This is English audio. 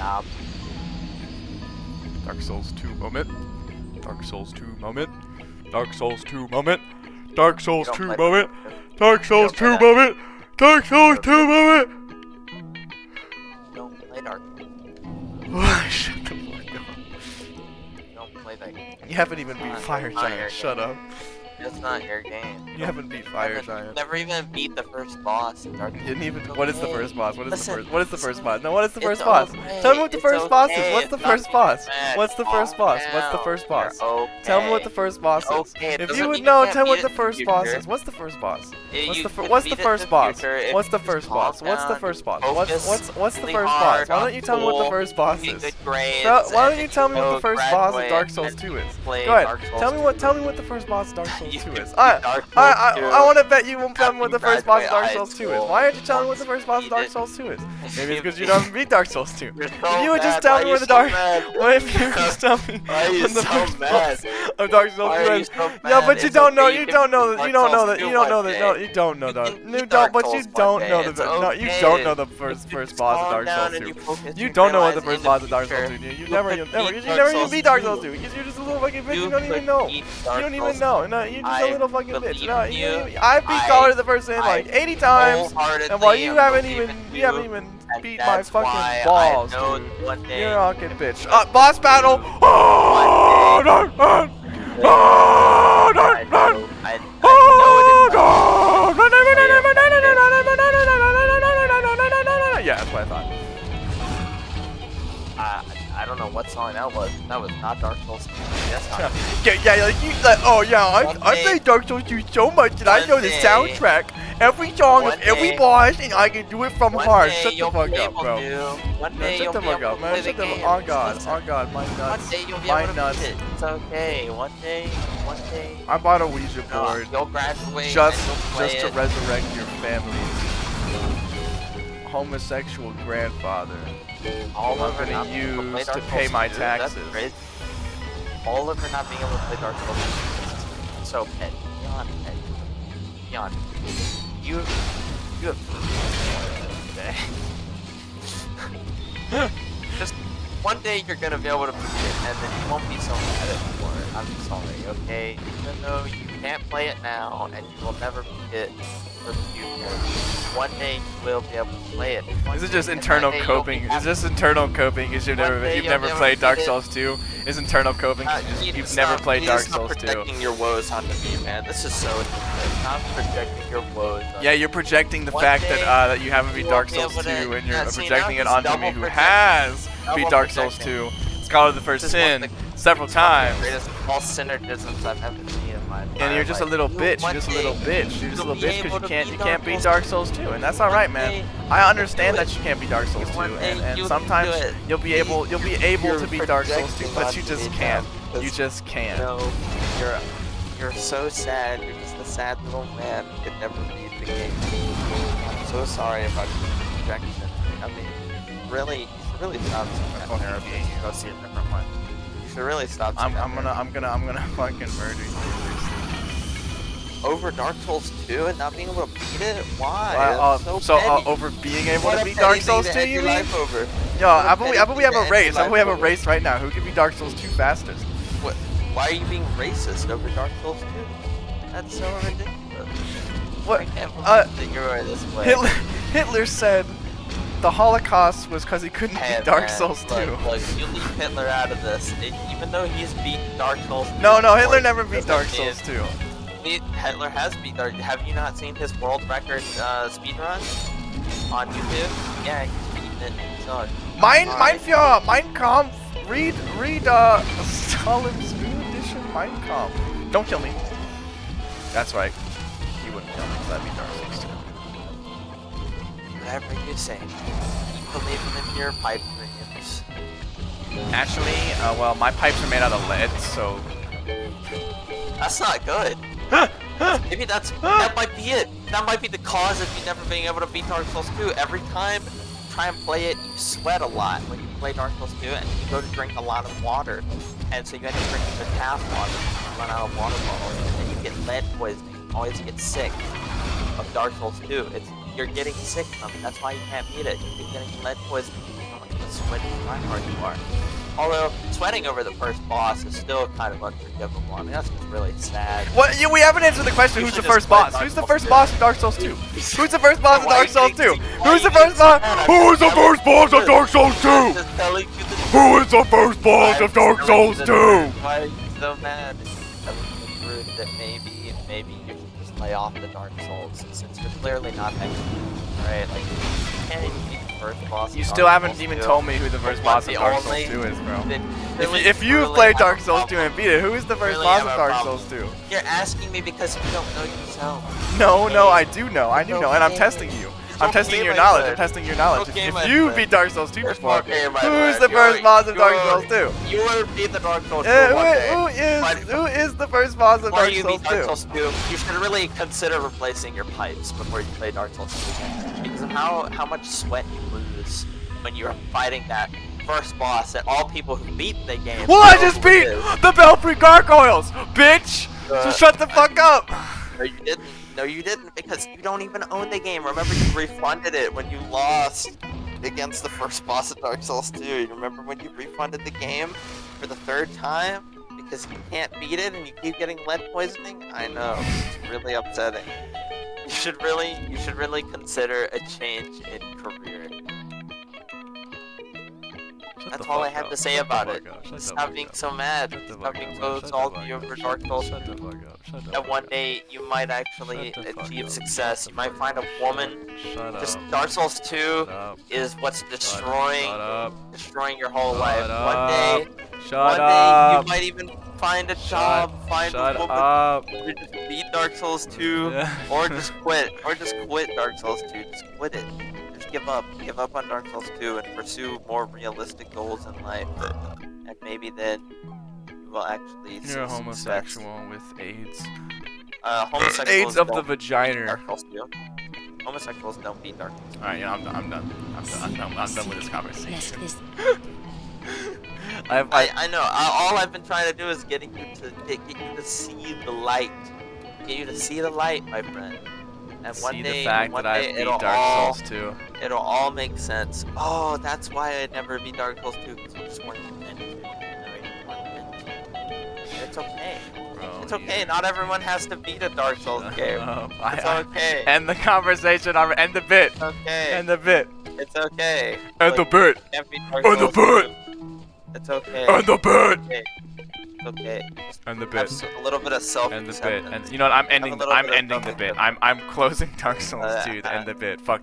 Stop. Dark Souls 2 moment. Dark Souls 2 moment. Dark Souls 2 moment. Dark Souls 2 moment. Dark Souls 2 moment. Dark Souls 2 moment. Don't play Dark. Shut the fuck up. Don't play that game. You haven't even beat Fire Giant. Shut up. It's not your game. You haven't beat Fire Giant. Never even beat the first boss in Dark. You didn't even. What is the first boss? What is Listen, the first? What is the first boss? No, what is the first it's boss? okay, Tell me what the it's first boss is. okay, What's the it's first not boss? bad. What's the first Calm boss? What's the down. first boss? You're okay. Tell me what the first boss is. Okay, it If doesn't you would mean know, can't tell me what beat the it in first the boss future. is. What's the first boss? What's You the can what's beat the it in first boss? future if What's the you first calm boss? What's the down, first boss? focus What's the really first hard boss? Why on don't you tell me what the school, first boss get is? good grades, Why don't and you tell me what the go first boss of graduate Dark Souls and 2 is? play Go ahead. Dark Souls Tell me 2. what the first boss of Dark Souls You 2 can is. beat Dark Souls 2 I want to bet you won't tell me what the after first boss of Dark graduate Souls 2 is. high Why aren't you telling me what school. the first boss of Dark Beat it. Souls 2 is? Maybe it's because you don't beat Dark Souls 2. You're If so you would just mad. tell Why me are where you the so Dark. mad? What if you just tell me Why are you when the so first mad? boss of Dark Souls Why 2 are you is? so mad? Yeah, but you It's don't know. okay, You don't know that. You don't know that. You don't know that. No, you you don't know that. can You beat don't. Dark But you Souls one don't day. know the. It's No, you okay. don't know the first If you boss of calm Dark down Souls and 2. focus, You you don't know what the realize first in boss of Dark future, Souls 2 is. You you never could beat even Dark beat Dark Souls Souls 2 2. because you're just a little fucking bitch. You You don't even could know. beat You Dark don't Souls even know. No, you're just a I little fucking bitch. believe No, in you. I beat Color the first in like 80 times, and while you haven't even beat my fucking balls, dude. You're a fucking bitch. Boss battle. Oh, no, no. Oh, no, no. Yeah, that's what I thought. I don't know what song that was. That was not Dark Souls 2. That's not Yeah, like you, oh yeah, I played Dark Souls 2 so much that I know the soundtrack, every song of every boss, and I can do it from heart. Shut the fuck up, bro. One day Shut you'll the be fuck able up, to man. play the Shut the game. oh god, Listen. oh god, my One nuts, day you'll be my able to nuts. beat it. It's okay. One day. I bought a Ouija board You'll graduate just and you'll play to it. resurrect your family's homosexual grandfather. All I'm over gonna not being able to play use Dark to pay Souls my 2, that's taxes. great. All over not being able to play Dark Souls 2. So petty. Beyond petty. Beyond. You have just one day you're gonna be able to beat it, and then you won't be so mad anymore. I'm sorry, okay? Even though you can't play it now, and you will never beat it for the future, one day you will be able to play it. Is it just internal coping? Is this internal coping because you've never played Dark Souls 2? Is internal coping because you've never played Dark Souls 2? Projecting your woes onto me, man. This is so stupid. Not projecting your woes. Yeah, you're projecting the fact that you haven't beat Dark Souls 2, and you're projecting it onto me, who has beat Dark Souls 2. Scholar the First Sin several times. Greatest false synergisms I've ever seen in my life. And you're just a little bitch. You're just a little bitch. You're just a little bitch because you can't beat Dark Souls 2, and that's all right, man. I understand that you can't beat Dark Souls 2, and sometimes you'll be able to beat Dark Souls 2, but you just can't. You just can't. No, you're so sad. You're just a sad little man who could never beat the game. I'm so sorry about your rejection. I mean, really, you should really stop seeing that therapy and go see a different one. You should really stop. I'm gonna fucking murder you. Over Dark Souls 2 and not being able to beat it? Why? So over being able to beat Dark Souls 2, you mean? Yo, I bet we have a race. I bet we have a race right now. Who can beat Dark Souls 2 fastest? What? Why are you being racist over Dark Souls 2? That's so ridiculous. What? I can't believe that you're this way. Hitler said the Holocaust was because he couldn't beat Dark Souls 2. Look, you leave Hitler out of this. Even though he's beat Dark Souls 2. No, Hitler never beat Dark Souls 2. Hitler has beat Dark. Have you not seen his world record speedrun on YouTube? Yeah, he's beaten it. So, Mein Kampf. Read Stalin's new edition Mein Kampf. Don't kill me. That's right. You wouldn't kill me because I beat Dark Souls 2. Whatever you say. Keep believing in your pipe dreams. Actually, well, my pipes are made out of lead, so... That's not good. Maybe that might be it. That might be the cause of you never being able to beat Dark Souls 2. Every time you try and play it, you sweat a lot when you play Dark Souls 2, and you go to drink a lot of water. And so you end up drinking the tap water, you run out of water bottles, and then you get lead poisoning. You always get sick of Dark Souls 2. You're getting sick from it. That's why you can't beat it. You keep getting lead poisoning. You don't sweaty tryhard you are. Although, sweating over the first boss is still kind of unforgivable. I mean, that's just really sad. What? We haven't answered the question, who's the first boss? Who's the first boss in Dark Souls 2? Who's the first boss in Dark Souls 2? Who's the first boss? Who is the first boss of Dark Souls 2? Who is the first boss of Dark Souls 2? Why are you so mad? That maybe you should just lay off the Dark Souls, since you're clearly not that good, right? Like, you can't even beat the first boss. You still haven't even told me who the first boss of Dark Souls 2 is, bro. If you've played Dark Souls 2 and beat it, who is the first boss of Dark Souls 2? You're asking me because you don't know yourself. No, I do know, and I'm testing you. I'm testing your knowledge. I'm testing your knowledge. If you beat Dark Souls 2 before, who's the first boss of Dark Souls 2? You will beat the Dark Souls 2 Who is the first boss of Dark Souls 2? You should really consider replacing your pipes before you play Dark Souls 2. Because of how much sweat you lose when you're fighting that first boss that all people who beat the game. Well, I just beat the Belfry Gargoyles, bitch! So shut the fuck up! No, you didn't. No, you didn't, because you don't even own the game. Remember, you refunded it when you lost against the first boss of Dark Souls 2. You remember when you refunded the game for the third time because you can't beat it and you keep getting lead poisoning? I know, it's really upsetting. You should really consider a change in career. That's all I have to say about it. Stop being so mad. Stop being so salty over Dark Souls. And one day you might actually achieve success. You might find a woman. Just Dark Souls 2 is what's destroying your whole life. One day you might even find a job, find a woman, or just beat Dark Souls 2, or just quit, Dark Souls 2. Just quit it. Give up on Dark Souls 2 and pursue more realistic goals in life, and maybe then you will actually see You're a homosexual with AIDS. Homosexuals AIDS of the vagina. Dark Souls 2. Homosexuals don't beat Dark Souls. Alright, I'm done. I'm done with this conversation. I know. All I've been trying to do is get you to see the light. Get you to see the light, my friend. And one day, it'll all make sense. Oh, that's why I never beat Dark Souls 2, because you just weren't meant to. It's okay. Bro, it's okay. Not everyone has to beat a Dark Souls game. It's okay. End the conversation. End the bit. It's okay. End the bit. It's okay. End the bit. End the bit. It's okay. End the bit. It's okay. End the bit. A little bit of self-acceptance. End the bit. And you know what? I'm ending the bit. I'm closing Dark Souls 2 to end the bit. Fuck.